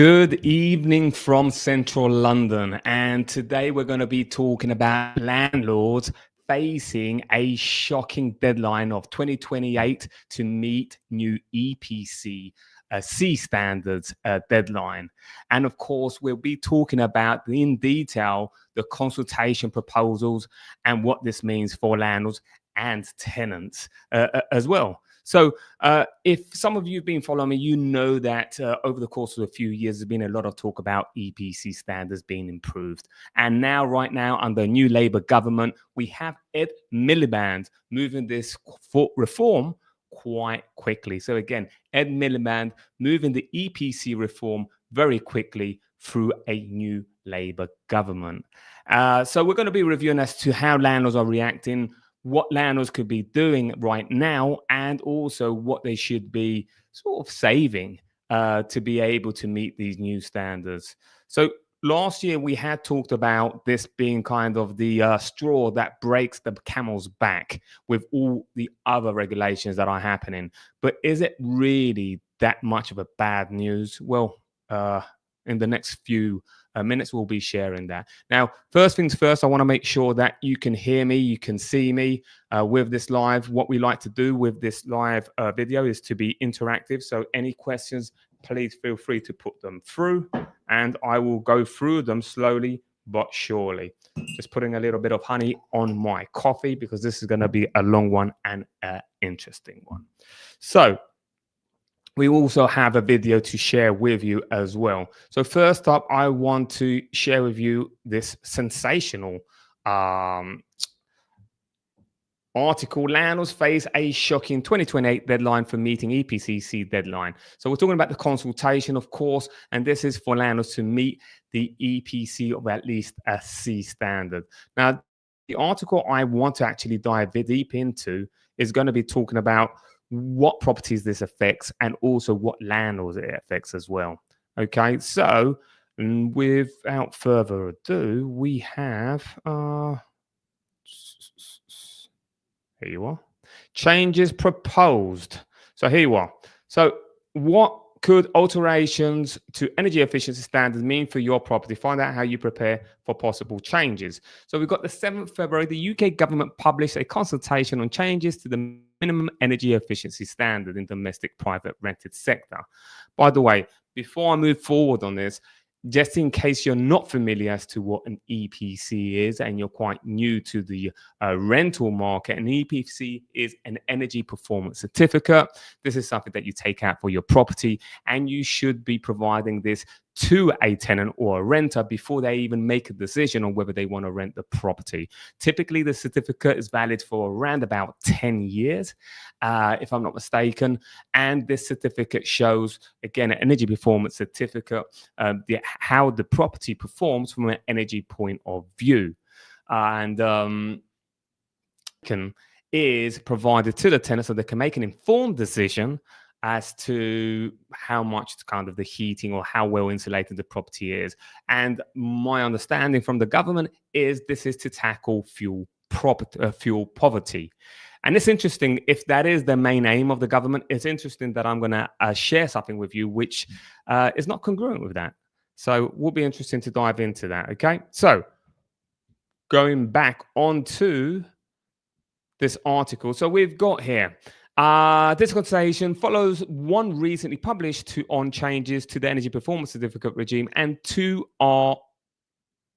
Good evening from central London, and today we're going to be talking about landlords facing a shocking deadline of 2028 to meet new EPC C standards deadline. And of course, we'll be talking about in detail the consultation proposals and what this means for landlords and tenants as well. So if some of you have been following me, you know that over the course of a few years, there's been a lot of talk about EPC standards being improved. And now, right now, under a new Labour government, we have Ed Miliband moving this reform quite quickly. So again, Ed Miliband moving the EPC reform very quickly through a new Labour government. So we're going to be reviewing as to how landlords are reacting, what landlords could be doing right now, and also what they should be sort of saving to be able to meet these new standards. So last year we had talked about this being kind of the straw that breaks the camel's back with all the other regulations that are happening. But is it really that much of a bad news? Well, in the next few minutes, we'll be sharing that. Now, first things first, I want to make sure that you can hear me, you can see me with this live. What we like to do with this live video is to be interactive. So any questions, please feel free to put them through, and I will go through them slowly but surely. Just putting a little bit of honey on my coffee because this is going to be a long one and an interesting one. So we also have a video to share with you as well. So first up, I want to share with you this sensational article. Landlords face a shocking 2028 deadline for meeting EPC C deadline. So we're talking about the consultation, of course, and this is for landlords to meet the EPC of at least a C standard. Now, the article I want to actually dive deep into is going to be talking about what properties this affects and also what landlords it affects as well. Okay, so without further ado, we have here you are, changes proposed. So here you are. So what could alterations to energy efficiency standards mean for your property? Find out how you prepare for possible changes. So we've got the 7th February, the UK government published a consultation on changes to the minimum energy efficiency standard in domestic private rented sector. By the way, before I move forward on this, just in case you're not familiar as to what an EPC is and you're quite new to the rental market, an EPC is an energy performance certificate. This is something that you take out for your property, and you should be providing this to a tenant or a renter before they even make a decision on whether they want to rent the property. Typically, the certificate is valid for around about 10 years, if I'm not mistaken. And this certificate shows, again, an energy performance certificate, how the property performs from an energy point of view. And is provided to the tenant so they can make an informed decision as to how much kind of the heating or how well insulated the property is. And my understanding from the government is this is to tackle fuel poverty. And it's interesting, if that is the main aim of the government, it's interesting that I'm going to share something with you which is not congruent with that. So it will be interesting to dive into that, okay? So going back onto this article. So we've got here, this consultation follows one recently published on changes to the energy performance certificate regime, and two are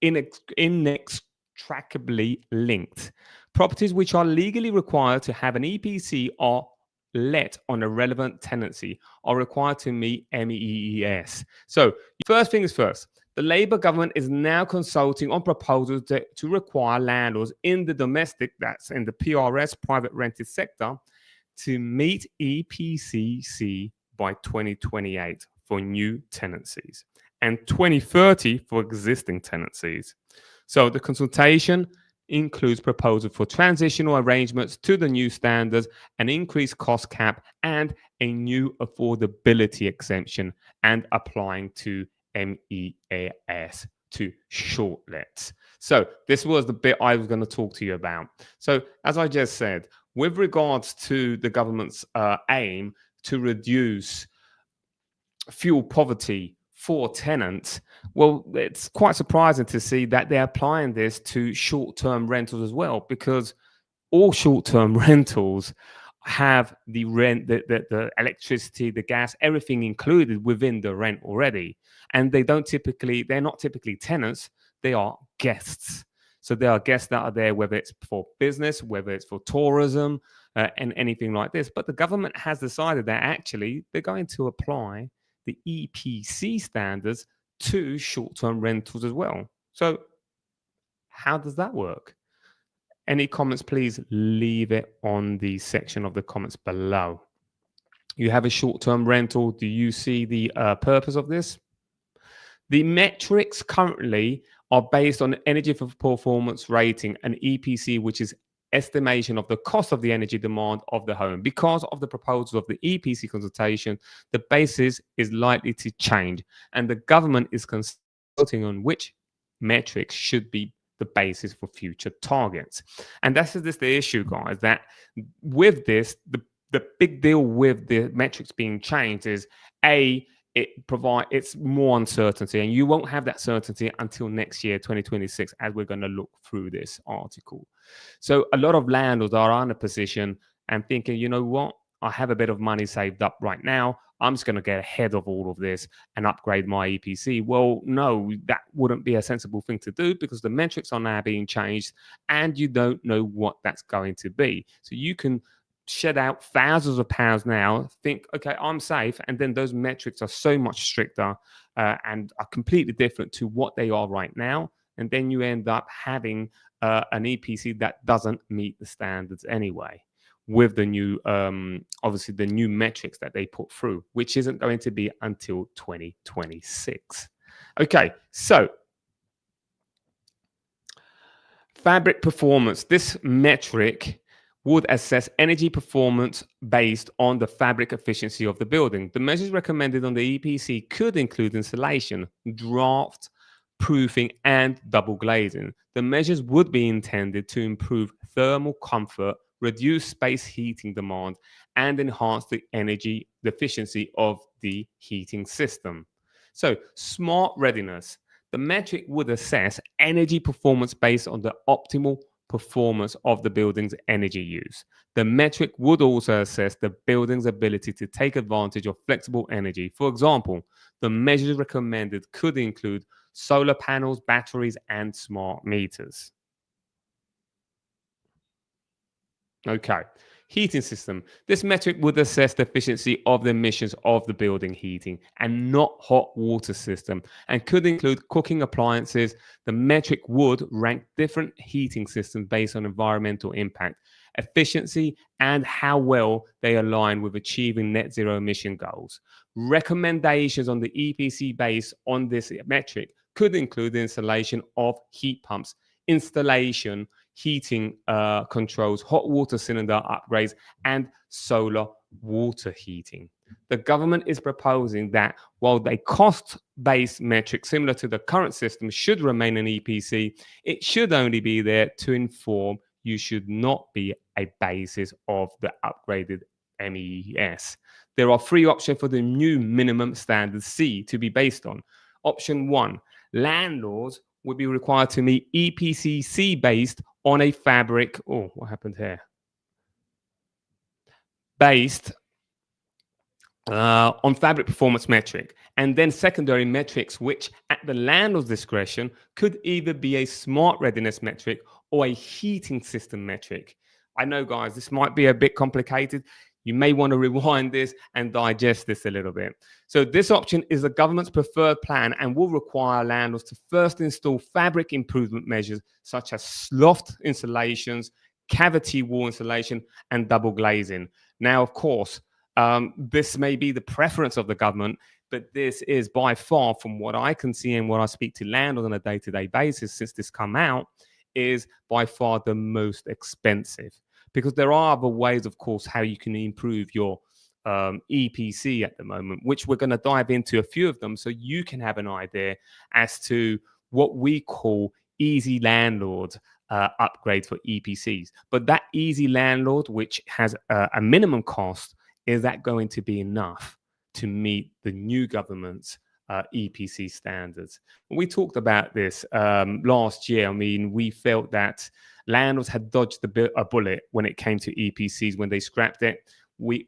inextricably linked. Properties which are legally required to have an EPC or let on a relevant tenancy are required to meet MEES. So first thing is first, the Labour government is now consulting on proposals to require landlords in the domestic, that's in the PRS, private rented sector, to meet EPC C by 2028 for new tenancies and 2030 for existing tenancies. So the consultation includes proposals for transitional arrangements to the new standards, an increased cost cap, and a new affordability exemption, and applying to MEES to short lets. So this was the bit I was going to talk to you about. So as I just said, with regards to the government's aim to reduce fuel poverty for tenants, well, it's quite surprising to see that they're applying this to short-term rentals as well, because all short-term rentals have the rent, the electricity, the gas, everything included within the rent already. And they're not typically tenants, they are guests. So there are guests that are there, whether it's for business, whether it's for tourism, and anything like this. But the government has decided that actually they're going to apply the EPC standards to short-term rentals as well. So how does that work? Any comments, please leave it on the section of the comments below. You have a short-term rental. Do you see the purpose of this? The metrics currently are based on energy performance rating, an EPC, which is estimation of the cost of the energy demand of the home. Because of the proposals of the EPC consultation, the basis is likely to change, and the government is consulting on which metrics should be the basis for future targets. And that's just the issue, guys, that with this, the big deal with the metrics being changed is it's more uncertainty, and you won't have that certainty until next year, 2026, as we're going to look through this article. So a lot of landlords are in a position and thinking, you know what, I have a bit of money saved up right now, I'm just going to get ahead of all of this and upgrade my EPC. Well, no, that wouldn't be a sensible thing to do, because the metrics are now being changed and you don't know what that's going to be. So you can shed out thousands of pounds now, think, okay, I'm safe, and then those metrics are so much stricter and are completely different to what they are right now, and then you end up having an EPC that doesn't meet the standards anyway, with the new obviously the new metrics that they put through, which isn't going to be until 2026. Okay, so fabric performance. This metric would assess energy performance based on the fabric efficiency of the building. The measures recommended on the EPC could include insulation, draft, proofing, and double glazing. The measures would be intended to improve thermal comfort, reduce space heating demand, and enhance the energy efficiency of the heating system. So, smart readiness. The metric would assess energy performance based on the optimal performance of the building's energy use. The metric would also assess the building's ability to take advantage of flexible energy. For example, the measures recommended could include solar panels, batteries, and smart meters. Okay. Heating system. This metric would assess the efficiency of the emissions of the building heating and not hot water system, and could include cooking appliances. The metric would rank different heating systems based on environmental impact, efficiency, and how well they align with achieving net zero emission goals. Recommendations on the EPC based on this metric could include the installation of heat pumps, installation, heating controls, hot water cylinder upgrades, and solar water heating. The government is proposing that while a cost-based metric similar to the current system should remain an EPC, it should only be there to inform you should not be a basis of the upgraded MES. There are three options for the new minimum standard C to be based on. Option 1, landlords would be required to meet EPC C based on a fabric. Oh, what happened here? Based on fabric performance metric, and then secondary metrics, which at the landlord's discretion could either be a smart readiness metric or a heating system metric. I know, guys, this might be a bit complicated. You may want to rewind this and digest this a little bit. So this option is the government's preferred plan and will require landlords to first install fabric improvement measures such as loft insulations, cavity wall insulation, and double glazing. Now, of course, this may be the preference of the government, but this is by far, from what I can see and what I speak to landlords on a day-to-day basis since this come out, is by far the most expensive. Because there are other ways, of course, how you can improve your EPC at the moment, which we're going to dive into a few of them so you can have an idea as to what we call easy landlord upgrades for EPCs. But that easy landlord, which has a minimum cost, is that going to be enough to meet the new government's EPC standards. We talked about this last year. I mean, we felt that landlords had dodged a bullet when it came to EPCs when they scrapped it. We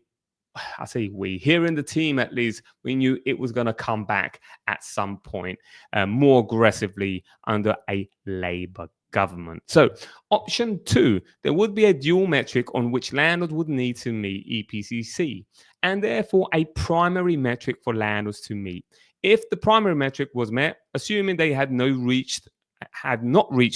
here in the team, at least, we knew it was going to come back at some point more aggressively under a Labour government. So option 2, there would be a dual metric on which landlords would need to meet EPC C, and therefore a primary metric for landlords to meet. If the primary metric was met, assuming they had not reached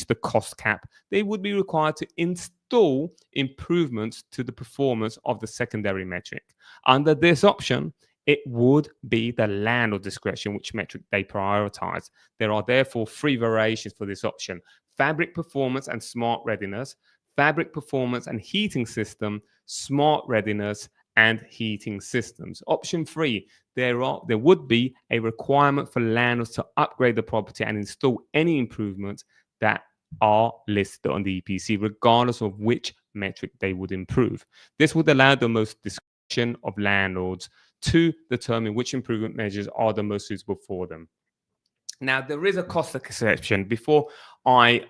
the cost cap, they would be required to install improvements to the performance of the secondary metric. Under this option, it would be the landlord discretion which metric they prioritize. There are therefore 3 variations for this option: fabric performance and smart readiness, fabric performance and heating system, smart readiness, and heating systems. Option 3, there would be a requirement for landlords to upgrade the property and install any improvements that are listed on the EPC, regardless of which metric they would improve. This would allow the most discretion of landlords to determine which improvement measures are the most suitable for them. Now, there is a cost exception. Before I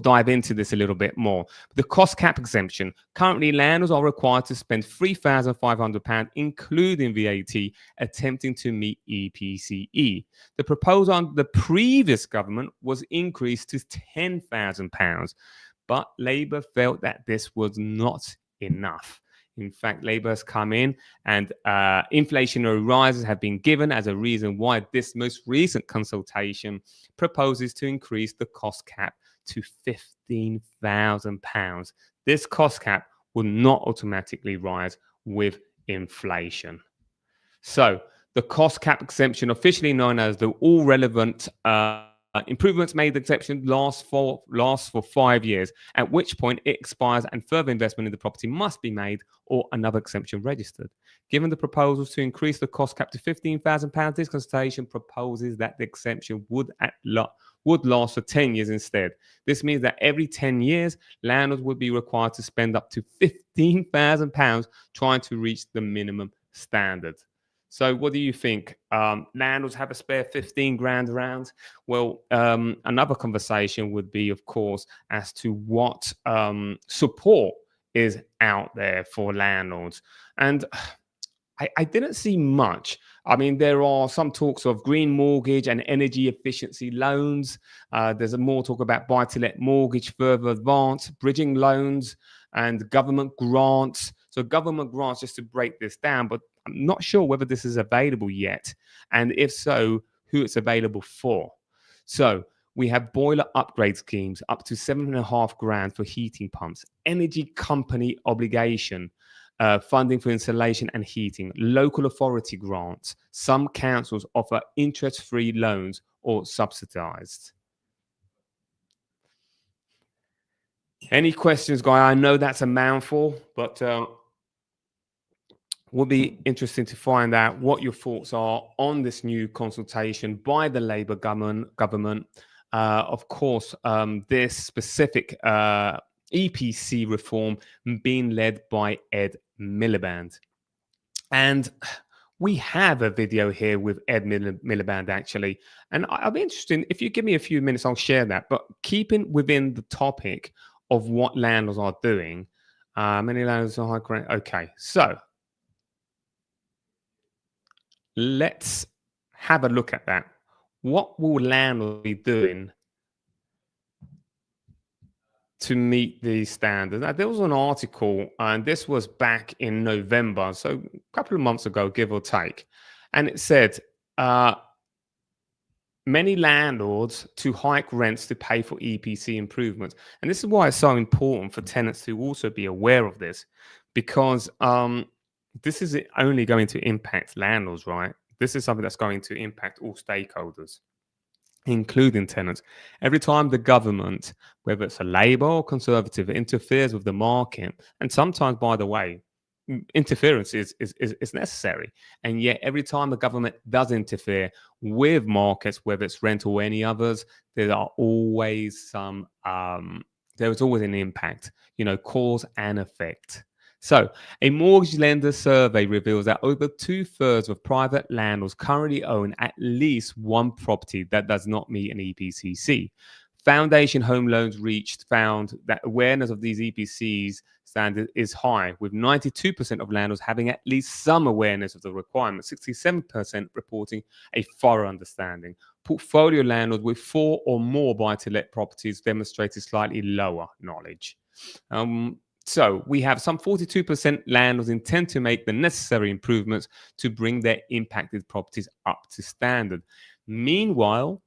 dive into this a little bit more, the cost cap exemption. Currently, landlords are required to spend £3,500, including VAT, attempting to meet EPCE. The proposal under the previous government was increased to £10,000, but Labour felt that this was not enough. In fact, Labour has come in and inflationary rises have been given as a reason why this most recent consultation proposes to increase the cost cap to £15,000. This cost cap will not automatically rise with inflation. So the cost cap exemption, officially known as the all relevant improvements made exception, lasts for 5 years, at which point it expires and further investment in the property must be made or another exemption registered. Given the proposals to increase the cost cap to £15,000, this consultation proposes that the exemption would last for 10 years instead. This means that every 10 years, landlords would be required to spend up to £15,000 trying to reach the minimum standard. So what do you think? Landlords have a spare 15 grand around? Well, another conversation would be, of course, as to what support is out there for landlords. And I didn't see much. I mean, there are some talks of green mortgage and energy efficiency loans. There's more talk about buy-to-let mortgage, further advanced, bridging loans, and government grants. So government grants, just to break this down, but I'm not sure whether this is available yet. And if so, who it's available for. So we have boiler upgrade schemes up to 7.5 grand for heating pumps, energy company obligation, funding for installation and heating, local authority grants. Some councils offer interest-free loans or subsidized. Any questions, Guy? I know that's a mouthful, but would be interesting to find out what your thoughts are on this new consultation by the Labour government. Of course, this specific EPC reform being led by Ed Miliband. And we have a video here with Ed Miliband, actually. And I'll be interested, if you give me a few minutes, I'll share that. But keeping within the topic of what landlords are doing, many landlords are high rent. Okay, so let's have a look at that. What will landlords be doing to meet these standards? Now, there was an article, and this was back in November, so a couple of months ago, give or take. And it said, many landlords to hike rents to pay for EPC improvements. And this is why it's so important for tenants to also be aware of this, because this is only going to impact landlords, right? This is something that's going to impact all stakeholders, including tenants. Every time the government, whether it's a Labour or Conservative, interferes with the market, and sometimes, by the way, interference is necessary. And yet every time the government does interfere with markets, whether it's rent or any others, there are always there is always an impact, cause and effect. So, a mortgage lender survey reveals that over 2/3 of private landlords currently own at least one property that does not meet an EPC C. Foundation Home Loans found that awareness of these EPCs standard is high, with 92% of landlords having at least some awareness of the requirement, 67% reporting a thorough understanding. Portfolio landlords with 4 or more buy-to-let properties demonstrated slightly lower knowledge. So we have some 42% landlords intend to make the necessary improvements to bring their impacted properties up to standard. Meanwhile,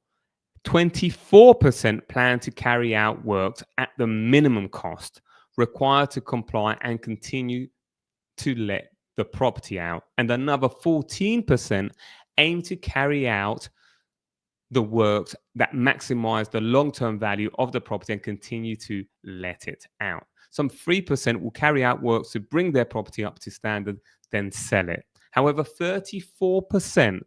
24% plan to carry out works at the minimum cost required to comply and continue to let the property out. And another 14% aim to carry out the works that maximize the long-term value of the property and continue to let it out. Some 3% will carry out works to bring their property up to standard, then sell it. However, 34%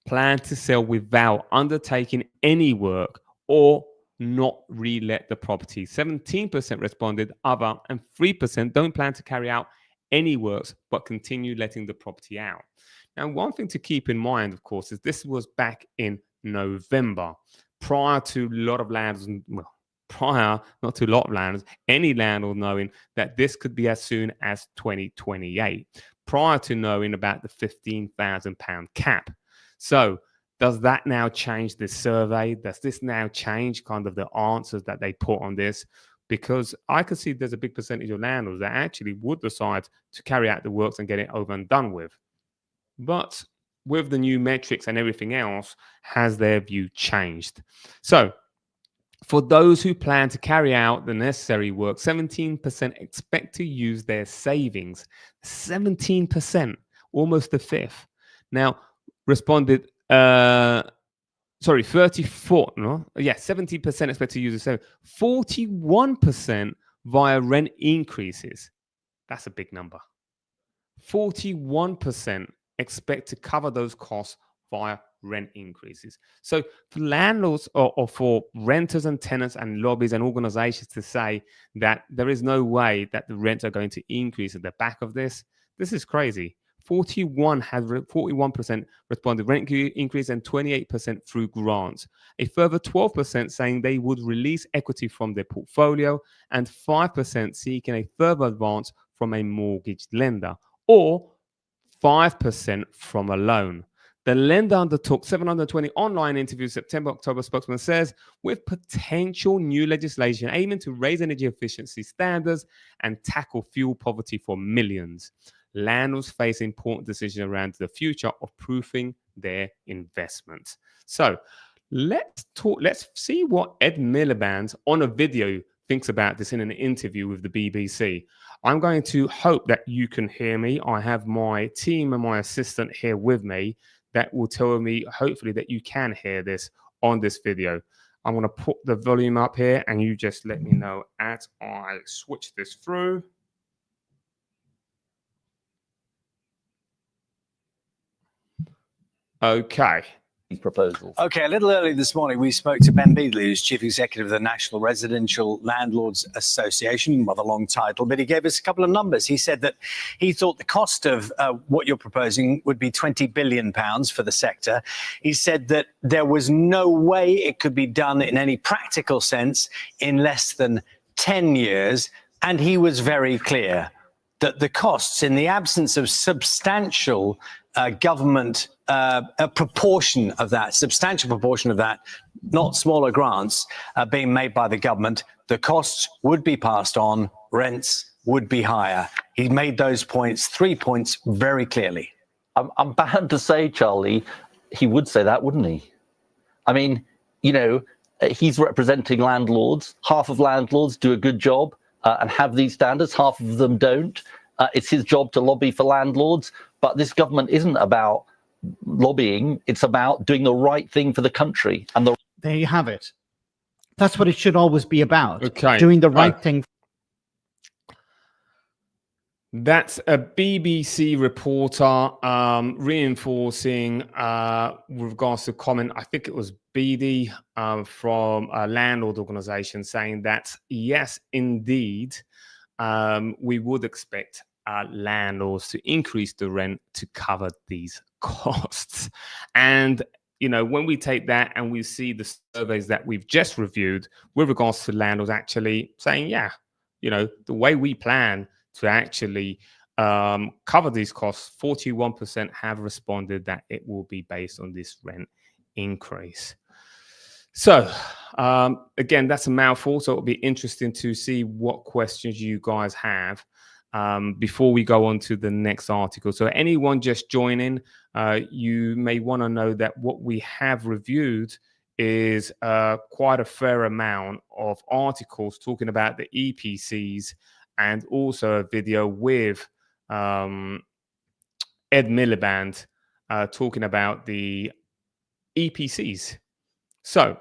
plan to sell without undertaking any work or not re-let the property. 17% responded other, and 3% don't plan to carry out any works but continue letting the property out. Now, one thing to keep in mind, of course, is this was back in November, prior to a lot of landlords, not to a lot of landlords, any landlord knowing that this could be as soon as 2028, prior to knowing about the £15,000 cap. So does that now change this survey? Does this now change kind of the answers that they put on this? Because I can see there's a big percentage of landlords that actually would decide to carry out the works and get it over and done with. But with the new metrics and everything else, has their view changed? So for those who plan to carry out the necessary work, 17% expect to use their savings. 17%, almost a fifth. Now, responded, 34, no? Yeah, 70% expect to use the savings. 41% via rent increases. That's a big number. 41% expect to cover those costs via rent increases. So for landlords or for renters and tenants and lobbies and organizations to say that there is no way that the rents are going to increase at the back of this is crazy. 41% responded rent increase and 28% through grants. A further 12% saying they would release equity from their portfolio, and 5% seeking a further advance from a mortgage lender, or 5% from a loan. The lender undertook 720 online interviews September-October, spokesman says, with potential new legislation aiming to raise energy efficiency standards and tackle fuel poverty for millions. Landlords face important decisions around the future of proofing their investments. So let's see what Ed Miliband on a video thinks about this in an interview with the BBC. I'm going to hope that you can hear me. I have my team and my assistant here with me that will tell me, hopefully, that you can hear this on this video. I'm going to put the volume up here and you just let me know as I switch this through. Okay. Proposals. Okay, a little early this morning, we spoke to Ben Beadley, who's Chief Executive of the National Residential Landlords Association, rather long title, but he gave us a couple of numbers. He said that he thought the cost of what you're proposing would be £20 billion for the sector. He said that there was no way it could be done in any practical sense in less than 10 years, and he was very clear that the costs, in the absence of substantial government, a proportion of that, substantial proportion of that, not smaller grants being made by the government, the costs would be passed on, rents would be higher. He made those points, 3 points, very clearly. I'm bound to say, Charlie, he would say that, wouldn't he? I mean, you know, he's representing landlords. Half of landlords do a good job and have these standards. Half of them don't. It's his job to lobby for landlords. But this government isn't about lobbying. It's about doing the right thing for the country. And there you have it. That's what it should always be about. Okay. Doing the right thing. That's a BBC reporter reinforcing with regards to comment. I think it was BD from a landlord organization saying that, yes, indeed, we would expect landlords to increase the rent to cover these costs. And when we take that and we see the surveys that we've just reviewed with regards to landlords actually saying, yeah, the way we plan to actually cover these costs, 41% have responded that it will be based on this rent increase. So again, that's a mouthful. So it'll be interesting to see what questions you guys have before we go on to the next article. So anyone just joining, you may want to know that what we have reviewed is quite a fair amount of articles talking about the EPCs, and also a video with Ed Miliband talking about the EPCs. So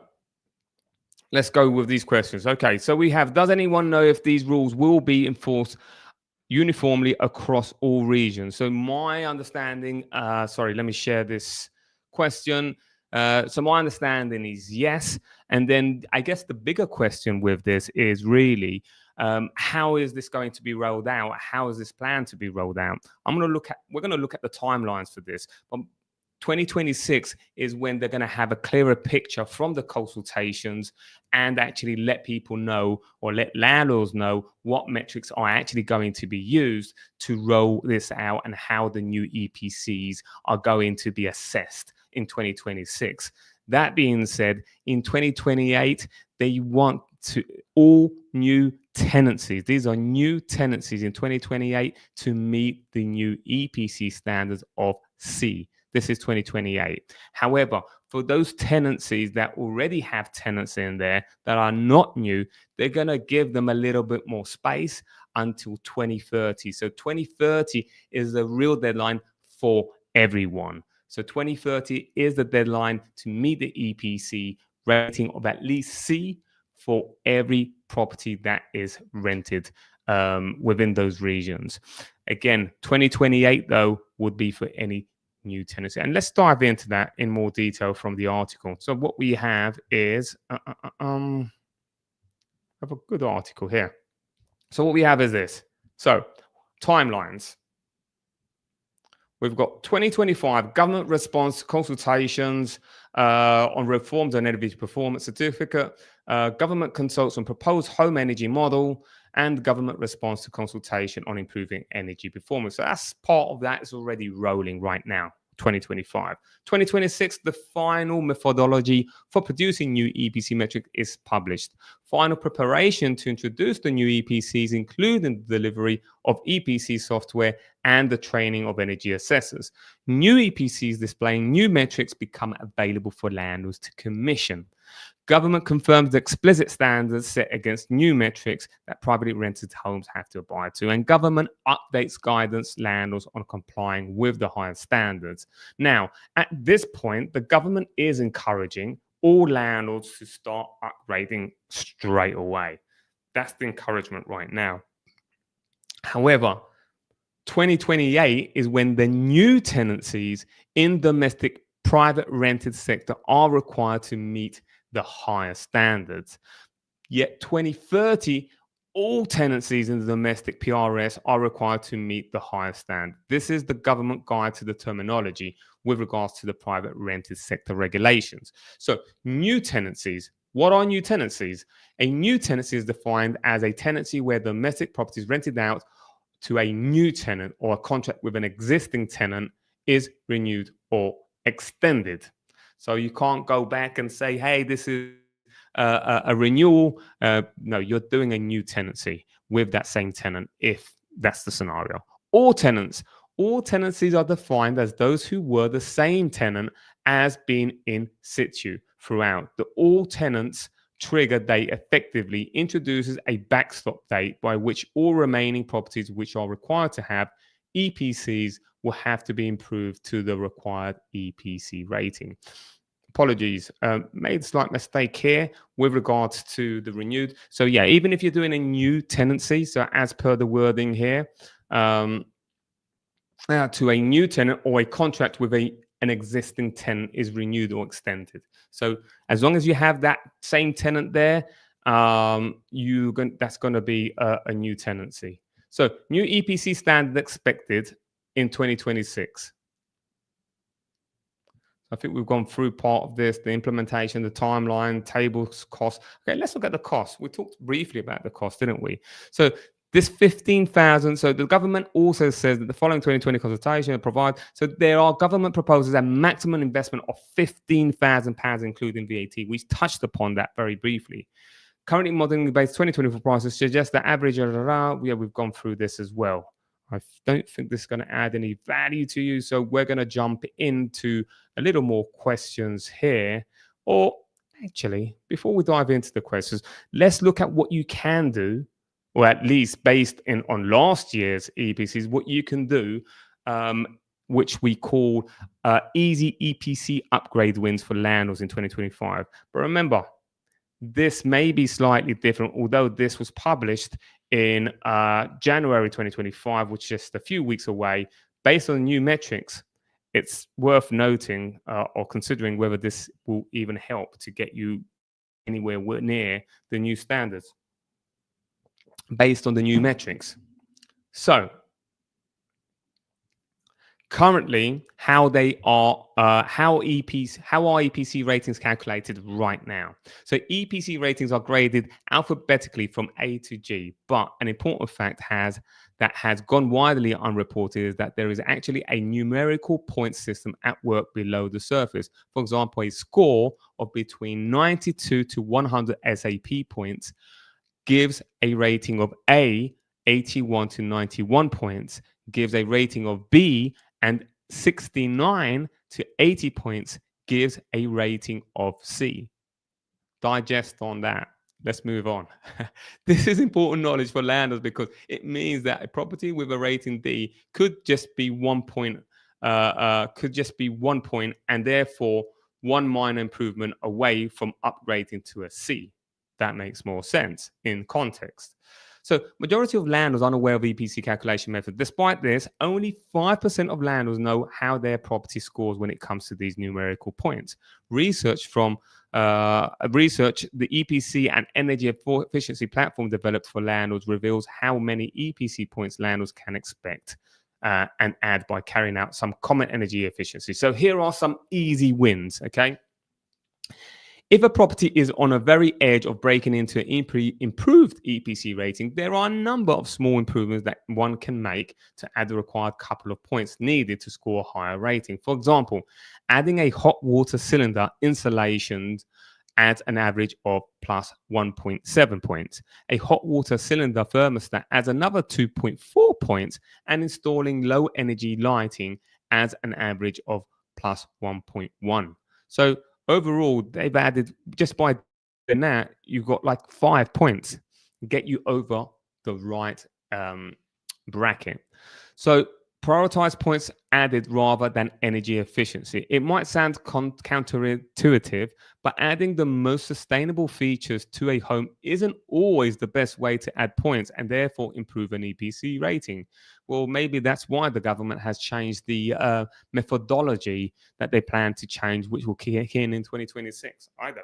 let's go with these questions. Okay, so we have, does anyone know if these rules will be enforced uniformly across all regions? So my understanding, sorry, let me share this question. So my understanding is yes. And then I guess the bigger question with this is really, how is this going to be rolled out? How is this planned to be rolled out? We're going to look at the timelines for this. 2026 is when they're going to have a clearer picture from the consultations and actually let people know, or let landlords know, what metrics are actually going to be used to roll this out and how the new EPCs are going to be assessed in 2026. That being said, in 2028, they want to all new tenancies. These are new tenancies in 2028 to meet the new EPC standards of C. This is 2028. However, for those tenancies that already have tenants in there that are not new, they're going to give them a little bit more space until 2030. So 2030 is the real deadline for everyone. So 2030 is the deadline to meet the EPC rating of at least C for every property that is rented within those regions. Again, 2028, though, would be for any new tenancy. And let's dive into that in more detail from the article. So what we have is, I have a good article here. So what we have is this. So timelines. We've got 2025 government response to consultations on reforms on energy performance certificate, government consults on proposed home energy model, and government response to consultation on improving energy performance. So that's part of that is already rolling right now, 2025. 2026, the final methodology for producing new EPC metric is published. Final preparation to introduce the new EPCs, including the delivery of EPC software and the training of energy assessors. New EPCs displaying new metrics become available for landlords to commission. Government confirms the explicit standards set against new metrics that privately rented homes have to abide to, and government updates guidance landlords on complying with the higher standards. Now, at this point, the government is encouraging all landlords to start upgrading straight away. That's the encouragement right now. However, 2028 is when the new tenancies in domestic private rented sector are required to meet the higher standards. Yet 2030, all tenancies in the domestic PRS are required to meet the higher standard. This is the government guide to the terminology with regards to the private rented sector regulations. So new tenancies. What are new tenancies? A new tenancy is defined as a tenancy where domestic property is rented out to a new tenant, or a contract with an existing tenant is renewed or extended. So you can't go back and say, hey, this is a renewal. No, you're doing a new tenancy with that same tenant if that's the scenario. All tenancies are defined as those who were the same tenant as being in situ throughout. The all tenants trigger date effectively introduces a backstop date by which all remaining properties which are required to have EPCs will have to be improved to the required EPC rating. Apologies, made a slight mistake here with regards to the renewed. So yeah, even if you're doing a new tenancy, so as per the wording here, to a new tenant or a contract with an existing tenant is renewed or extended. So as long as you have that same tenant there, that's going to be a new tenancy. So new EPC standard expected in 2026. I think we've gone through part of this, the implementation, the timeline, tables, costs. Okay, let's look at the cost. We talked briefly about the cost, didn't we? So this 15,000, so the government also says that the following 2020 consultation will provide, so there are government proposals at maximum investment of £15,000, including VAT. We touched upon that very briefly. Currently modeling based 2024 prices suggest that average, we've gone through this as well. I don't think this is going to add any value to you. So we're going to jump into a little more questions here. Or actually, before we dive into the questions, let's look at what you can do, or at least based on last year's EPCs, what you can do, which we call easy EPC upgrade wins for landlords in 2025. But remember, this may be slightly different, although this was published in January 2025, which is just a few weeks away. Based on new metrics, it's worth noting or considering whether this will even help to get you anywhere near the new standards based on the new metrics. So currently, how are EPC ratings calculated right now? So EPC ratings are graded alphabetically from A to G, but an important fact that has gone widely unreported is that there is actually a numerical point system at work below the surface. For example, a score of between 92 to 100 SAP points gives a rating of A, 81 to 91 points, gives a rating of B, and 69 to 80 points gives a rating of C. Digest on that. Let's move on. This is important knowledge for landlords because it means that a property with a rating D could just be 1 point, and therefore one minor improvement away from upgrading to a C. That makes more sense in context. So majority of landlords are unaware of EPC calculation method. Despite this, only 5% of landlords know how their property scores when it comes to these numerical points. Research, the EPC and energy efficiency platform developed for landlords reveals how many EPC points landlords can expect and add by carrying out some common energy efficiency. So here are some easy wins, okay? If a property is on a very edge of breaking into an improved EPC rating, there are a number of small improvements that one can make to add the required couple of points needed to score a higher rating. For example, adding a hot water cylinder installation adds an average of plus 1.7 points. A hot water cylinder thermostat adds another 2.4 points, and installing low energy lighting adds an average of plus 1.1. So overall, they've added, just by doing that, you've got like 5 points, get you over the right bracket. So prioritize points added rather than energy efficiency. It might sound counterintuitive, but adding the most sustainable features to a home isn't always the best way to add points and therefore improve an EPC rating. Well, maybe that's why the government has changed the methodology that they plan to change, which will kick in 2026. I don't know.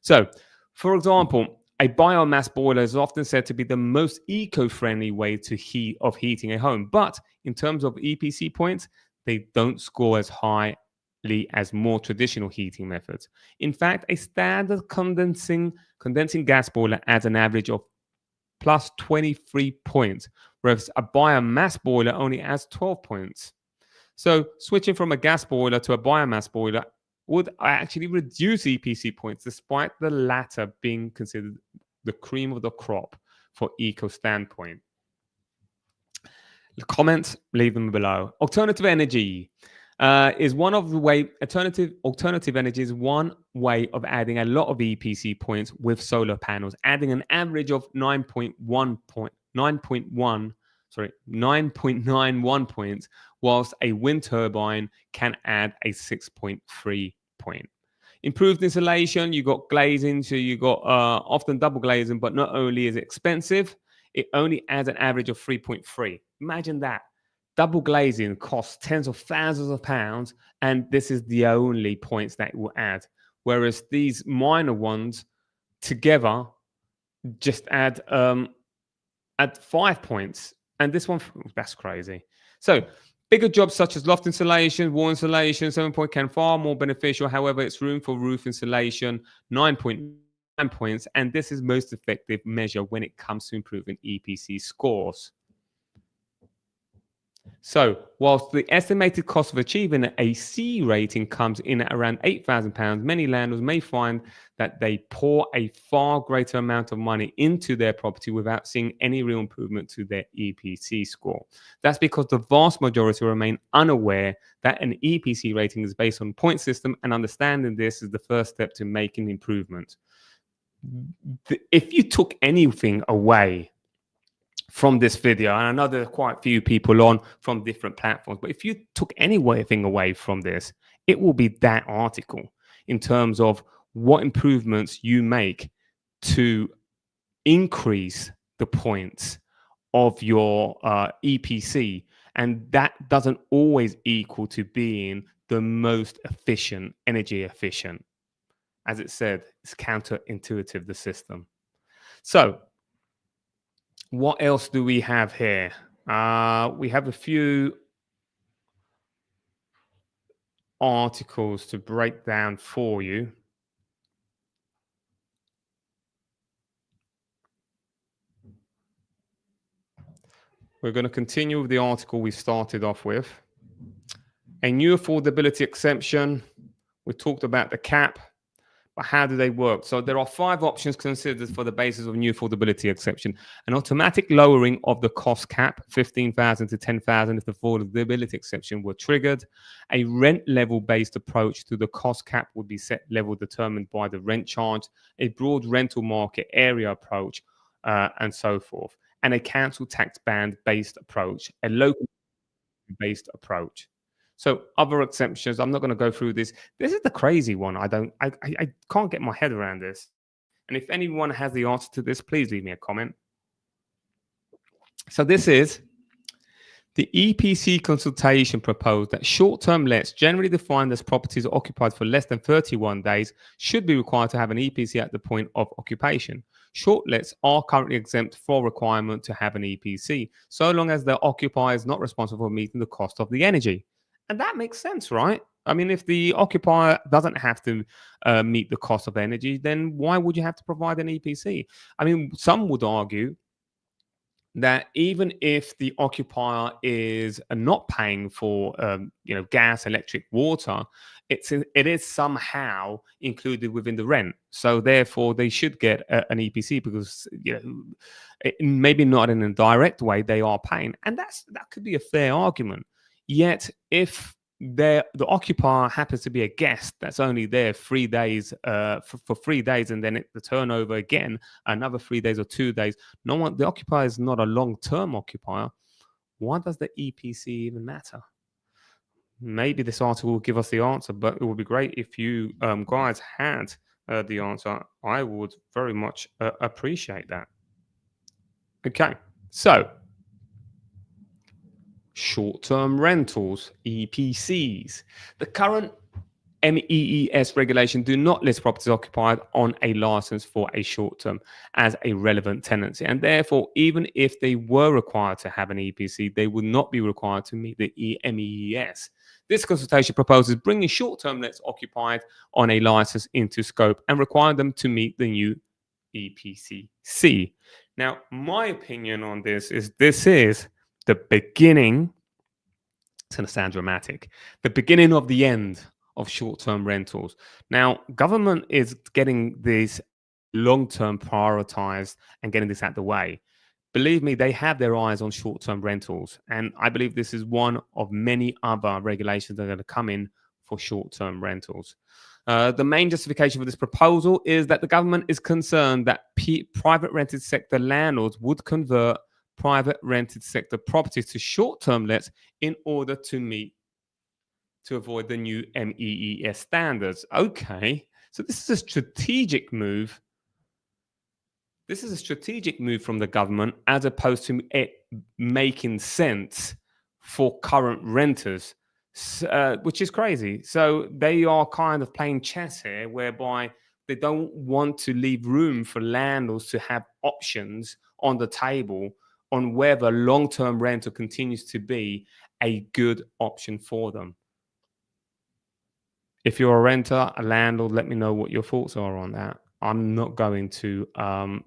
So, for example, a biomass boiler is often said to be the most eco-friendly way to heating a home. But in terms of EPC points, they don't score as highly as more traditional heating methods. In fact, a standard condensing gas boiler adds an average of plus 23 points, whereas a biomass boiler only adds 12 points. So switching from a gas boiler to a biomass boiler would actually reduce EPC points, despite the latter being considered the cream of the crop for eco standpoint. The comments, leave them below. Alternative energy is one of the way. Alternative energy is one way of adding a lot of EPC points with solar panels, adding an average of 9.91 points, whilst a wind turbine can add a 6.3 point. Improved insulation, you got glazing, so you got often double glazing, but not only is it expensive, it only adds an average of 3.3. Imagine that. Double glazing costs tens of thousands of pounds, and this is the only points that it will add. Whereas these minor ones together just add 5 points. And this one, that's crazy. So bigger jobs such as loft insulation, wall insulation, 7 point can far more beneficial. However, it's room for roof insulation, 9.9 points. And this is most effective measure when it comes to improving EPC scores. So whilst the estimated cost of achieving a C rating comes in at around £8,000, many landlords may find that they pour a far greater amount of money into their property without seeing any real improvement to their EPC score. That's because the vast majority remain unaware that an EPC rating is based on a point system, and understanding this is the first step to making improvement. If you took anything away from this video, and I know there are quite a few people on from different platforms, but if you took anything away from this, it will be that article in terms of what improvements you make to increase the points of your EPC. And that doesn't always equal to being the most efficient, energy efficient. As it said, it's counterintuitive, the system. So what else do we have here? We have a few articles to break down for you. We're going to continue with the article we started off with. A new affordability exemption. We talked about the cap. But how do they work? So there are 5 options considered for the basis of new affordability exception. An automatic lowering of the cost cap, 15,000 to 10,000 if the affordability exception were triggered. A rent level based approach to the cost cap would be set level determined by the rent charge. A broad rental market area approach, and so forth. And a council tax band based approach, a local based approach. So other exemptions, I'm not going to go through this. This is the crazy one. I can't get my head around this. And if anyone has the answer to this, please leave me a comment. So this is the EPC consultation proposed that short-term lets, generally defined as properties occupied for less than 31 days, should be required to have an EPC at the point of occupation. Short lets are currently exempt from requirement to have an EPC, so long as the occupier is not responsible for meeting the cost of the energy. And that makes sense, right? I mean, if the occupier doesn't have to meet the cost of energy, then why would you have to provide an EPC? I mean, some would argue that even if the occupier is not paying for gas, electric, water, it is somehow included within the rent. So therefore, they should get an EPC because maybe not in a direct way they are paying, and that could be a fair argument. Yet, if the occupier happens to be a guest that's only there 3 days for 3 days, and then the turnover again another 3 days or 2 days, the occupier is not a long-term occupier. Why does the EPC even matter? Maybe this article will give us the answer, but it would be great if you guys had the answer. I would very much appreciate that. Okay, so short-term rentals, EPCs. The current MEES regulation do not list properties occupied on a license for a short-term as a relevant tenancy, and therefore, even if they were required to have an EPC, they would not be required to meet the MEES. This consultation proposes bringing short-term lets occupied on a license into scope and require them to meet the new EPC C. Now, my opinion on this is the beginning, it's going to sound dramatic, the beginning of the end of short-term rentals. Now, government is getting this long-term prioritized and getting this out the way. Believe me, they have their eyes on short-term rentals. And I believe this is one of many other regulations that are going to come in for short-term rentals. The main justification for this proposal is that the government is concerned that private rented sector landlords would convert private rented sector properties to short-term lets in order to avoid the new MEES standards. Okay, so this is a strategic move. This is a strategic move from the government as opposed to it making sense for current renters, which is crazy. So they are kind of playing chess here, whereby they don't want to leave room for landlords to have options on the table on whether long-term rental continues to be a good option for them. If you're a renter, a landlord, let me know what your thoughts are on that. I'm not going to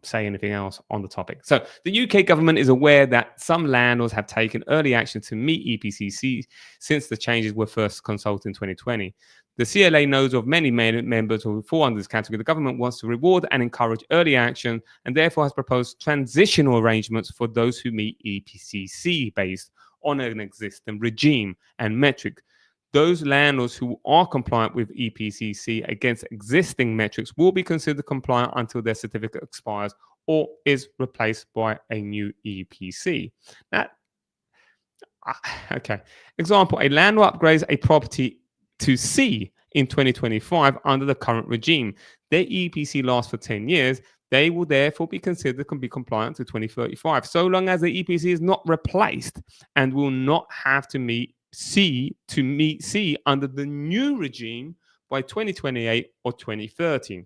say anything else on the topic. So the UK government is aware that some landlords have taken early action to meet EPC C since the changes were first consulted in 2020. The CLA knows of many members who fall under this category. The government wants to reward and encourage early action and therefore has proposed transitional arrangements for those who meet EPC C based on an existing regime and metric. Those landlords who are compliant with EPC C against existing metrics will be considered compliant until their certificate expires or is replaced by a new EPC. Okay. Example, a landlord upgrades a property to C in 2025 under the current regime. Their EPC lasts for 10 years. They will therefore be considered to be compliant to 2035, so long as the EPC is not replaced and will not have to meet C under the new regime by 2028 or 2030.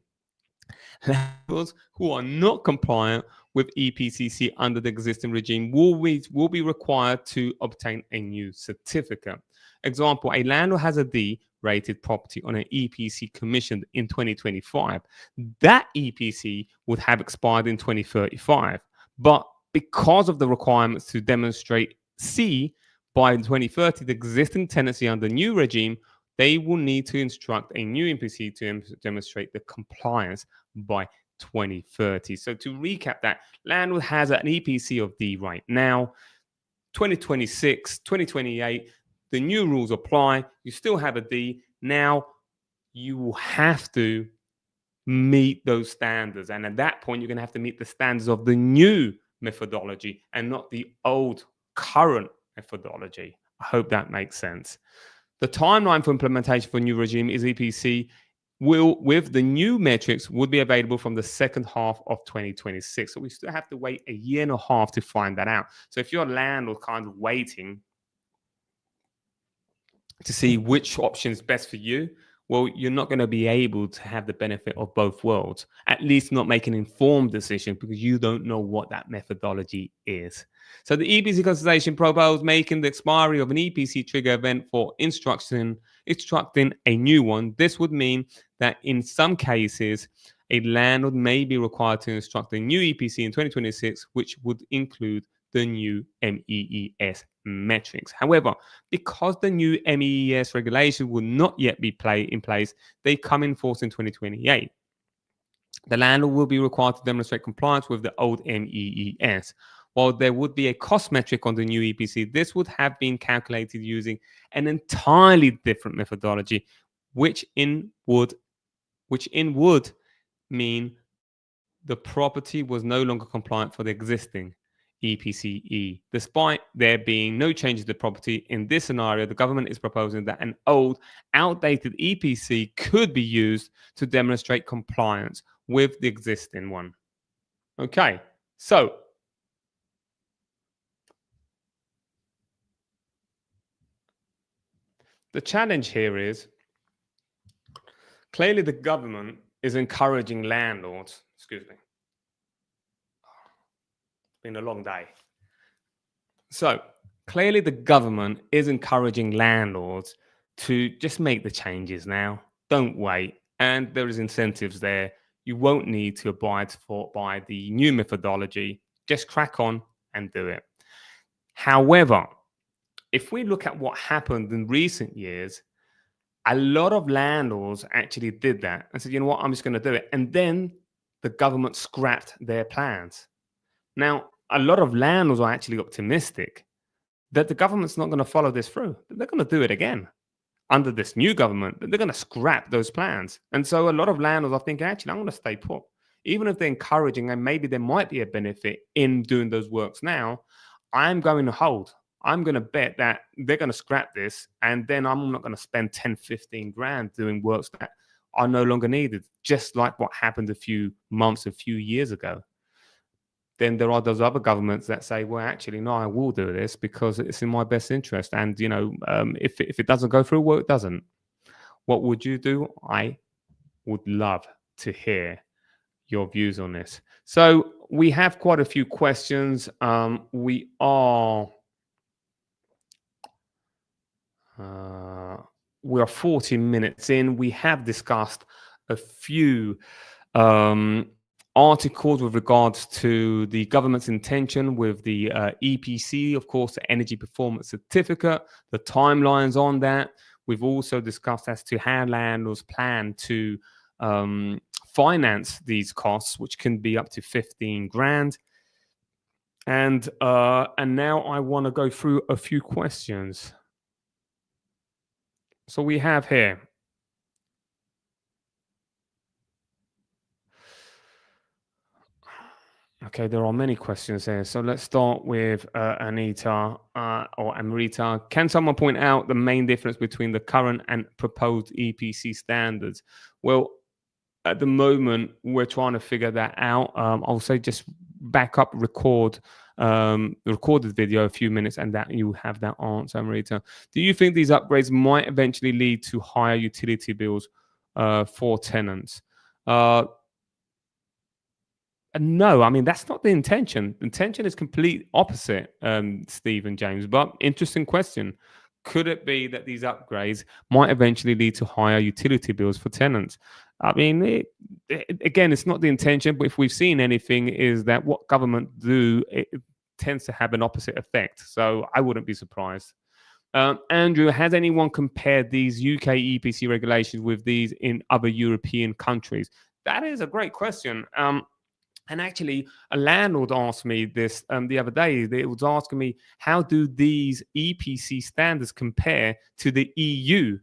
Landlords who are not compliant with EPC C under the existing regime will be required to obtain a new certificate. Example, a landlord has a D rated property on an EPC commissioned in 2025. That EPC would have expired in 2035. But because of the requirements to demonstrate C by 2030, the existing tenancy under the new regime, they will need to instruct a new EPC to demonstrate the compliance by 2030. So to recap that, landlord has an EPC of D right now. 2026, 2028, the new rules apply. You still have a D. Now you will have to meet those standards. And at that point, you're going to have to meet the standards of the new methodology and not the old current methodology. I hope that makes sense. The timeline for implementation for new regime is EPC with the new metrics would be available from the second half of 2026. So we still have to wait a year and a half to find that out. So if you're a landlord kind of waiting to see which option is best for you, well, you're not going to be able to have the benefit of both worlds, at least not make an informed decision because you don't know what that methodology is. So the EPC Consultation proposed making the expiry of an EPC trigger event for instructing a new one. This would mean that in some cases, a landlord may be required to instruct a new EPC in 2026, which would include the new MEES metrics. However, because the new MEES regulation will not yet be in place, they come in force in 2028. The landlord will be required to demonstrate compliance with the old MEES. While there would be a cost metric on the new EPC, this would have been calculated using an entirely different methodology, which would mean the property was no longer compliant for the existing EPCE. Despite there being no change to the property, in this scenario, the government is proposing that an old, outdated EPC could be used to demonstrate compliance with the existing one. Okay, so the challenge here is clearly the government is encouraging landlords, excuse me. It's been a long day. So clearly the government is encouraging landlords to just make the changes now. Don't wait. And there is incentives there. You won't need to abide by the new methodology. Just crack on and do it. However, if we look at what happened in recent years, a lot of landlords actually did that and said, you know what, I'm just going to do it. And then the government scrapped their plans. Now, a lot of landlords are actually optimistic that the government's not going to follow this through. They're going to do it again under this new government. They're going to scrap those plans. And so a lot of landlords are thinking, actually, I'm going to stay put. Even if they're encouraging and maybe there might be a benefit in doing those works now, I'm going to hold. I'm going to bet that they're going to scrap this and then I'm not going to spend 10, 15 grand doing works that are no longer needed, just like what happened a few months, a few years ago. Then there are those other governments that say, well, actually, no, I will do this because it's in my best interest. And, you know, if it doesn't go through, well, it doesn't. What would you do? I would love to hear your views on this. So we have quite a few questions. We are 40 minutes in. We have discussed a few articles with regards to the government's intention with the EPC, of course, the Energy Performance Certificate, the timelines on that. We've also discussed as to how landlords plan to finance these costs, which can be up to 15 grand. And now I want to go through a few questions. So we have here. Okay, there are many questions here. So let's start with Anita or Amrita. Can someone point out the main difference between the current and proposed EPC standards? Well, at the moment, we're trying to figure that out. I'll say just back up, record the recorded video a few minutes, and that you have that answer, Amrita. Do you think these upgrades might eventually lead to higher utility bills for tenants? No, I mean, that's not the intention. The intention is complete opposite, Steve and James. But interesting question. Could it be that these upgrades might eventually lead to higher utility bills for tenants? I mean, again, it's not the intention, but if we've seen anything, is that what government do, it tends to have an opposite effect. So I wouldn't be surprised. Andrew, has anyone compared these UK EPC regulations with these in other European countries? That is a great question. And actually, a landlord asked me this the other day. It was asking me, how do these EPC standards compare to the EU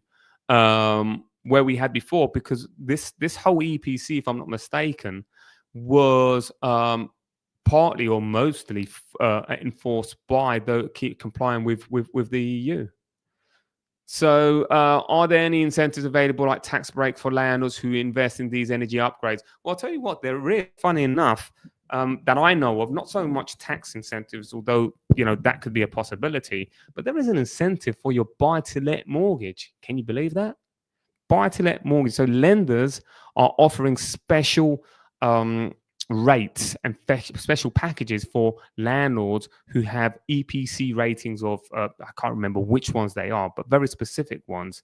where we had before? Because this whole EPC, if I'm not mistaken, was partly or mostly enforced by complying with the EU. So are there any incentives available, like tax breaks for landlords who invest in these energy upgrades? Well, I'll tell you what, there is, funny enough, that I know of, not so much tax incentives, although, that could be a possibility, but there is an incentive for your buy-to-let mortgage. Can you believe that? Buy-to-let mortgage. So lenders are offering special rates and special packages for landlords who have EPC ratings of I can't remember which ones they are, but very specific ones,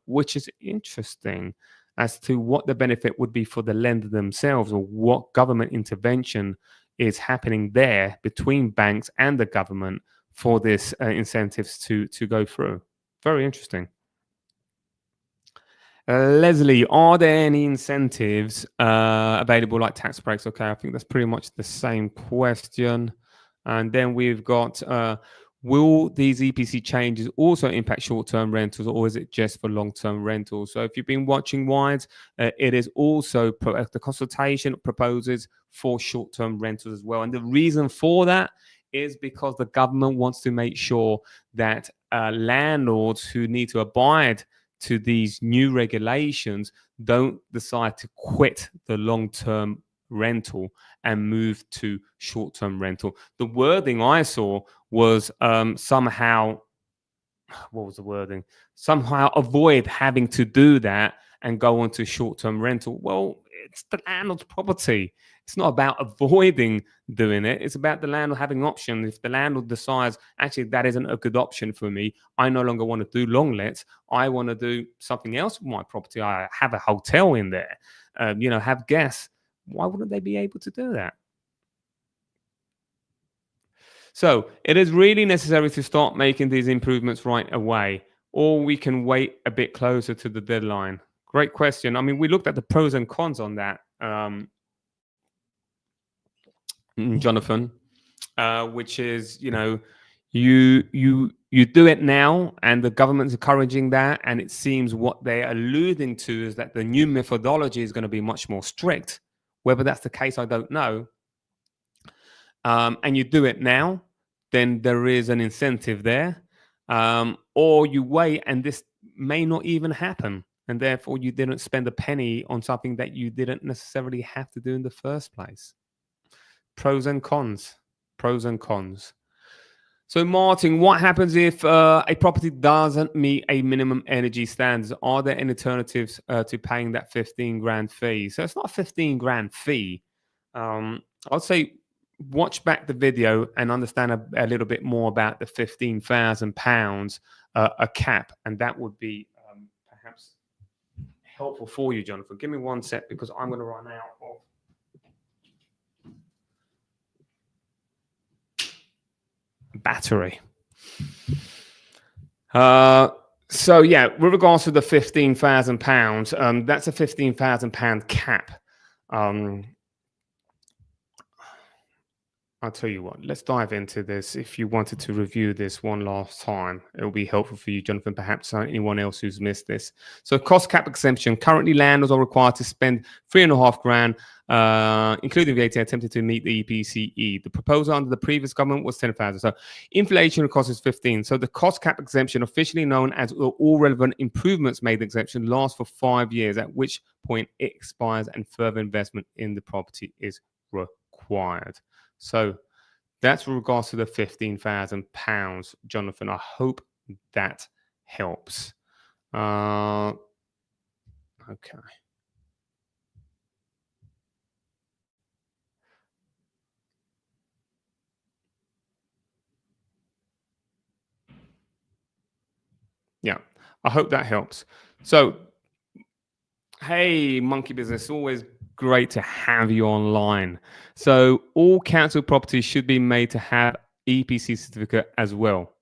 which is interesting as to what the benefit would be for the lender themselves, or what government intervention is happening there between banks and the government for this incentives to go through. Very interesting. Leslie, are there any incentives available, like tax breaks? Okay, I think that's pretty much the same question. And then we've got, will these EPC changes also impact short-term rentals, or is it just for long-term rentals? So if you've been watching Wides, it is also, the consultation proposes for short-term rentals as well. And the reason for that is because the government wants to make sure that landlords who need to abide to these new regulations don't decide to quit the long-term rental and move to short-term rental. The wording I saw was somehow, what was the wording? Somehow avoid having to do that and go on to short-term rental. Well, it's the landlord's property. It's not about avoiding doing it. It's about the landlord having options. If the landlord decides, actually, that isn't a good option for me, I no longer want to do long lets, I want to do something else with my property, I have a hotel in there, have guests, why wouldn't they be able to do that? So it is really necessary to start making these improvements right away, or we can wait a bit closer to the deadline. Great question. I mean, we looked at the pros and cons on that, Jonathan, which is, you do it now, and the government's encouraging that, and it seems what they're alluding to is that the new methodology is going to be much more strict. Whether that's the case, I don't know. And you do it now, then there is an incentive there. Or you wait, and this may not even happen, and therefore you didn't spend a penny on something that you didn't necessarily have to do in the first place. Pros and cons. Pros and cons. So, Martin, what happens if a property doesn't meet a minimum energy standards? Are there any alternatives to paying that 15 grand fee? So it's not a 15 grand fee. I'll say watch back the video and understand a little bit more about the £15,000 a cap, and that would be perhaps helpful for you, Jonathan. Give me one sec because I'm going to run out of battery. So yeah, with regards to the £15,000, that's a £15,000 cap. I'll tell you what, let's dive into this. If you wanted to review this one last time, it will be helpful for you, Jonathan, perhaps anyone else who's missed this. So cost cap exemption. Currently, landlords are required to spend £3.5 grand, including VAT, attempting to meet the EPC C. The proposal under the previous government was 10,000. So inflation cost is 15. So the cost cap exemption, officially known as all relevant improvements made exemption, lasts for 5 years, at which point it expires and further investment in the property is required. So that's with regards to the £15,000, Jonathan. I hope that helps. Okay. Yeah, I hope that helps. So, hey, Monkey Business, always great to have you online. So all council properties should be made to have EPC certificate as well.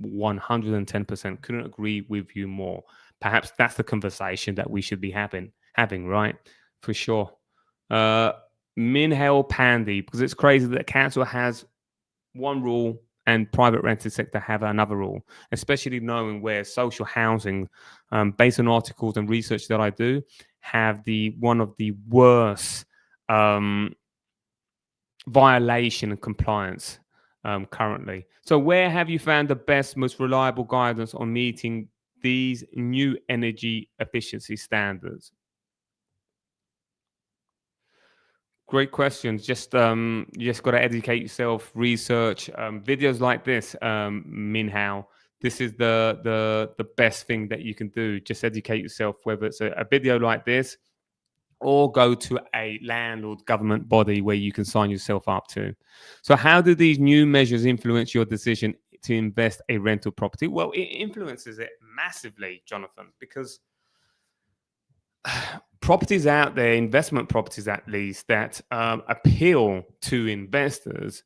110%. Couldn't agree with you more. Perhaps that's the conversation that we should be having, right? For sure. Minhail Pandy, because it's crazy that council has one rule and private rented sector have another rule, especially knowing where social housing, based on articles and research that I do, have one of the worst violation and compliance currently. So where have you found the best, most reliable guidance on meeting these new energy efficiency standards? Great questions. Just you just got to educate yourself, research videos like this, Minhao. This is the best thing that you can do. Just educate yourself, whether it's a video like this or go to a landlord government body where you can sign yourself up to. So how do these new measures influence your decision to invest a rental property? Well, it influences it massively, Jonathan, because properties out there, investment properties at least, that appeal to investors,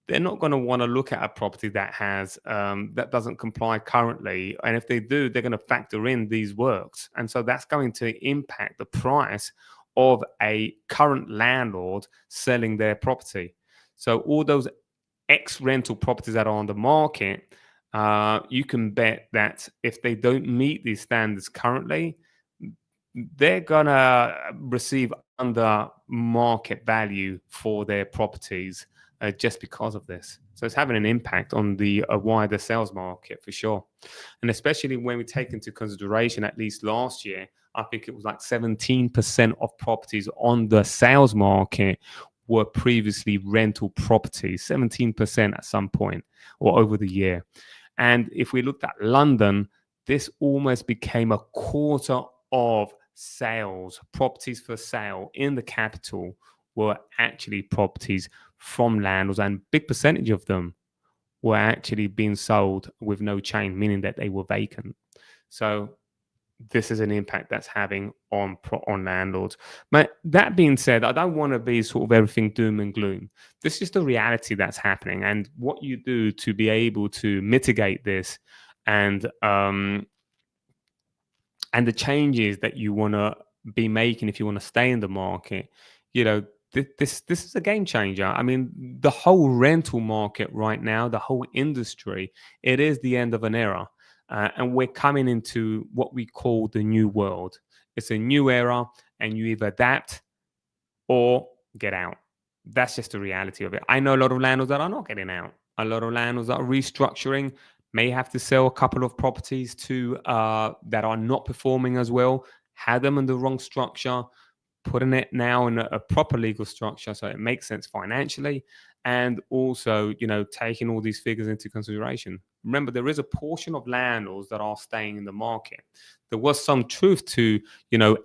they're not going to want to look at a property that has that doesn't comply currently, and if they do, they're going to factor in these works, and so that's going to impact the price of a current landlord selling their property. So all those ex-rental properties that are on the market, you can bet that if they don't meet these standards currently, they're gonna receive under market value for their properties just because of this. So it's having an impact on the wider sales market for sure. And especially when we take into consideration, at least last year, I think it was like 17% of properties on the sales market were previously rental properties, 17% at some point or over the year. And if we looked at London, this almost became a quarter of sales, properties for sale in the capital were actually properties from landlords, and big percentage of them were actually being sold with no chain, meaning that they were vacant. So this is an impact that's having on landlords. But that being said, I don't want to be sort of everything doom and gloom. This is the reality that's happening, and what you do to be able to mitigate this and the changes that you want to be making if you want to stay in the market, this is a game changer. I mean, the whole rental market right now, the whole industry, it is the end of an era. And we're coming into what we call the new world. It's a new era, and you either adapt or get out. That's just the reality of it. I know a lot of landlords that are not getting out. A lot of landlords that are restructuring, may have to sell a couple of properties to that are not performing as well, had them in the wrong structure, putting it now in a proper legal structure so it makes sense financially, and also, taking all these figures into consideration. Remember, there is a portion of landlords that are staying in the market. There was some truth to,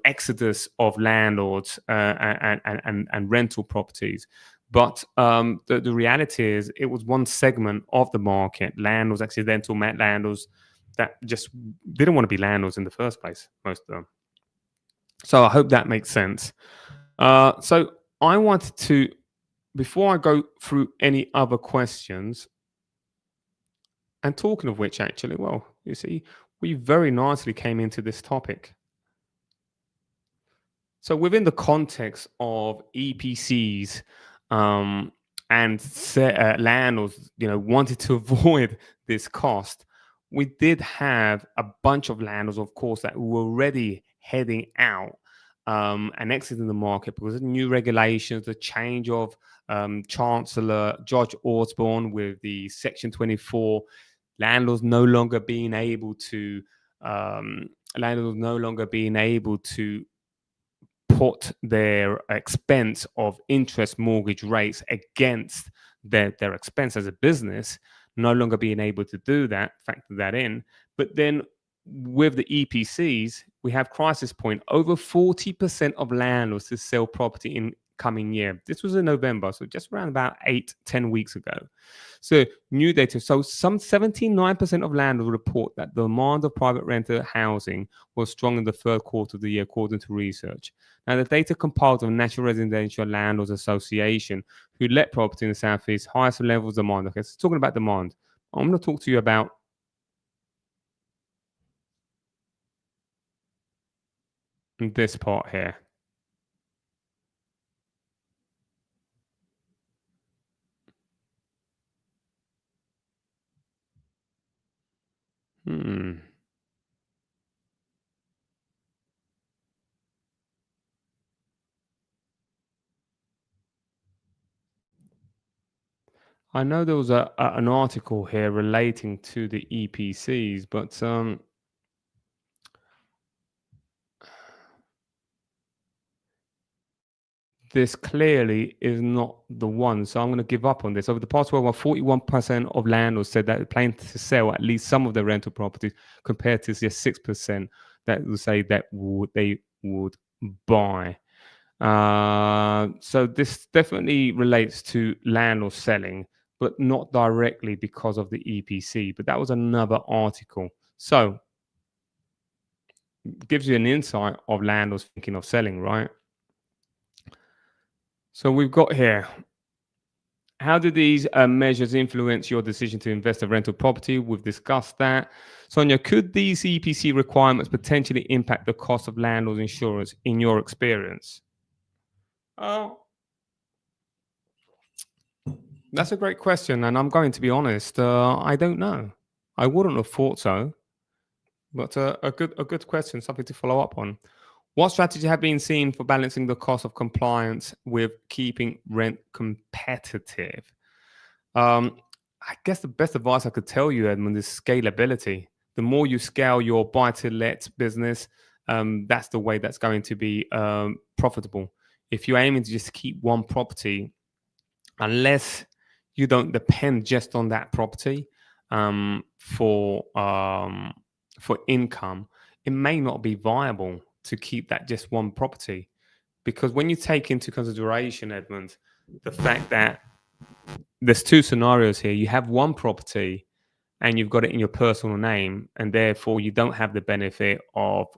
exodus of landlords and rental properties. But the reality is it was one segment of the market, landlords, accidental landlords, that just didn't want to be landlords in the first place, most of them. So I hope that makes sense. So I wanted to, before I go through any other questions, and talking of which, actually, well, you see, we very nicely came into this topic. So within the context of EPCs and landlords, wanted to avoid this cost, we did have a bunch of landlords, of course, that were already heading out and exiting the market because of new regulations, the change of Chancellor Judge Osborne with the Section 24, landlords no longer being able to put their expense of interest mortgage rates against their expense as a business, no longer being able to do that, factor that in. But then with the EPCs, we have crisis point. Over 40% of landlords to sell property in coming year. This was in November, so just around about 8-10 weeks ago. So new data. So some 79% of landlords report that the demand of private rental housing was strong in the third quarter of the year, according to research. Now, the data compiled of the National Residential Landlords Association, who let property in the Southeast, highest levels of demand. Okay, so talking about demand, I'm going to talk to you about this part here. I know there was an article here relating to the EPCs, but this clearly is not the one. So I'm going to give up on this. Over the past 12 months, 41% of landlords said that they plan to sell at least some of their rental properties, compared to just 6% that will say that they would buy. So this definitely relates to landlords selling, but not directly because of the EPC. But that was another article. So it gives you an insight of landlords thinking of selling, right? So we've got here, how do these measures influence your decision to invest in rental property? We've discussed that. Sonia, could these EPC requirements potentially impact the cost of landlord insurance in your experience? That's a great question, and I'm going to be honest. I don't know. I wouldn't have thought so, but a good question, something to follow up on. What strategy have been seen for balancing the cost of compliance with keeping rent competitive? I guess the best advice I could tell you, Edmund, is scalability. The more you scale your buy-to-let business, that's the way that's going to be profitable. If you're aiming to just keep one property, unless you don't depend just on that property for income, it may not be viable to keep that just one property. Because when you take into consideration, Edmund, the fact that there's two scenarios here. You have one property and you've got it in your personal name, and therefore you don't have the benefit of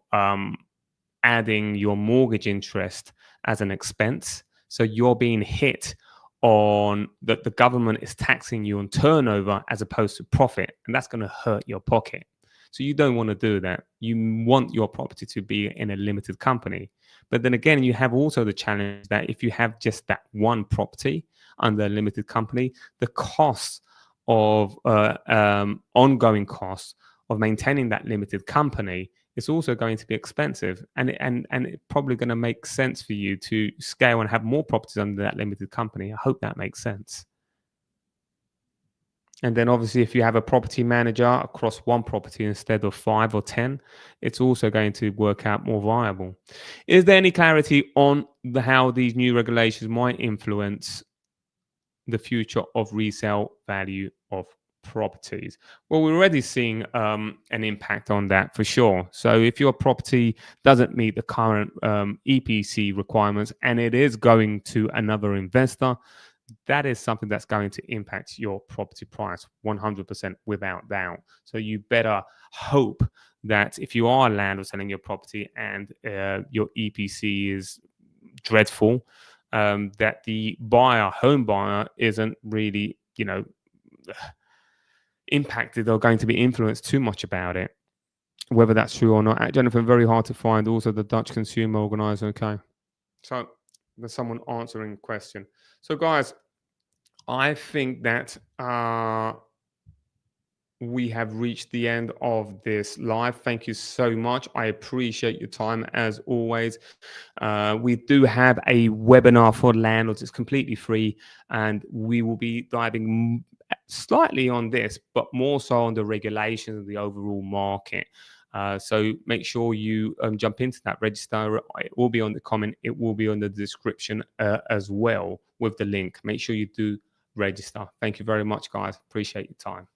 adding your mortgage interest as an expense. So you're being hit on that the government is taxing you on turnover as opposed to profit, and that's going to hurt your pocket. So you don't want to do that. You want your property to be in a limited company. But then again, you have also the challenge that if you have just that one property under a limited company, the cost of ongoing costs of maintaining that limited company is also going to be expensive, and it's probably going to make sense for you to scale and have more properties under that limited company. I hope that makes sense. And then obviously, if you have a property manager across one property instead of 5 or 10, it's also going to work out more viable. Is there any clarity on how these new regulations might influence the future of resale value of properties? Well, we're already seeing an impact on that for sure. So if your property doesn't meet the current EPC requirements and it is going to another investor, that is something that's going to impact your property price 100% without doubt. So you better hope that if you are a landlord selling your property and your EPC is dreadful, that the home buyer isn't really, impacted or going to be influenced too much about it. Whether that's true or not, Jennifer, very hard to find. Also, the Dutch Consumer Organizer. Okay, so there's someone answering the question. So, guys, I think that we have reached the end of this live. Thank you so much. I appreciate your time as always. We do have a webinar for landlords. It's completely free, and we will be diving slightly on this, but more so on the regulations of the overall market. So make sure you jump into that, register. It will be on the comment. It will be on the description as well with the link. Make sure you do register. Thank you very much, guys. Appreciate your time.